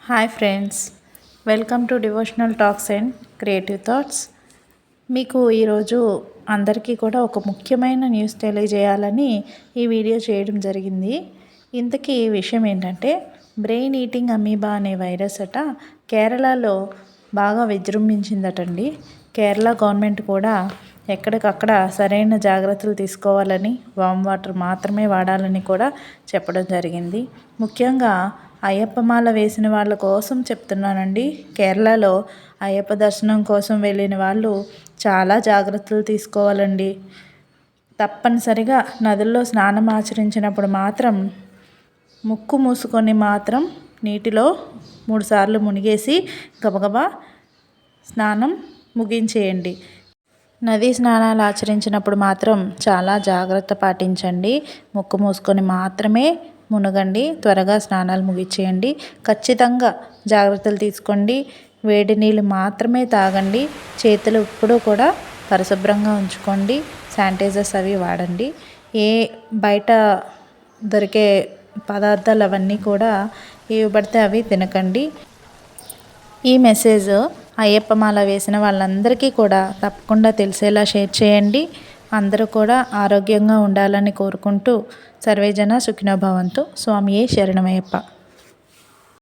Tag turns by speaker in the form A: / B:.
A: Hi friends, welcome to devotional talks and creative thoughts. మీకు ఈరోజు అందరికీ కూడా ఒక ముఖ్యమైన న్యూస్ తెలియజేయాలని ఈ వీడియో చేయడం జరిగింది. ఇంతకీ విషయం ఏంటంటే, బ్రెయిన్ ఈటింగ్ అమీబా అనే వైరస్ కేరళలో బాగా విజృంభించిందటండి. కేరళ గవర్నమెంట్ కూడా ఎక్కడికక్కడ సరైన జాగ్రత్తలు తీసుకోవాలని, వామ్ వాటర్ మాత్రమే వాడాలని కూడా చెప్పడం జరిగింది. ముఖ్యంగా అయ్యప్ప మాల వేసిన వాళ్ళ కోసం చెప్తున్నానండి. కేరళలో అయ్యప్ప దర్శనం కోసం వెళ్ళిన వాళ్ళు చాలా జాగ్రత్తలు తీసుకోవాలండి. తప్పనిసరిగా నదుల్లో స్నానం ఆచరించినప్పుడు మాత్రం ముక్కు మూసుకొని మాత్రం నీటిలో 3 సార్లు మునిగేసి గబగబా స్నానం ముగించేయండి. నదీ స్నానాలు ఆచరించినప్పుడు మాత్రం చాలా జాగ్రత్త పాటించండి. ముక్కు మూసుకొని మాత్రమే మునగండి. త్వరగా స్నానాలు ముగించేయండి. ఖచ్చితంగా జాగ్రత్తలు తీసుకోండి. వేడి నీళ్ళు మాత్రమే తాగండి. చేతులు ఎప్పుడూ కూడా పరిశుభ్రంగా ఉంచుకోండి. శానిటైజర్స్ అవి వాడండి. బయట దొరికే పదార్థాలు అవన్నీ కూడా ఏవి పడితే అవి తినకండి. ఈ మెసేజ్ అయ్యప్ప మాల వేసిన వాళ్ళందరికీ కూడా తప్పకుండా తెలిసేలా షేర్ చేయండి. అందరూ కూడా ఆరోగ్యంగా ఉండాలని కోరుకుంటూ సర్వేజన సుఖినో భవంతు. స్వామియే శరణమయ్యప్ప.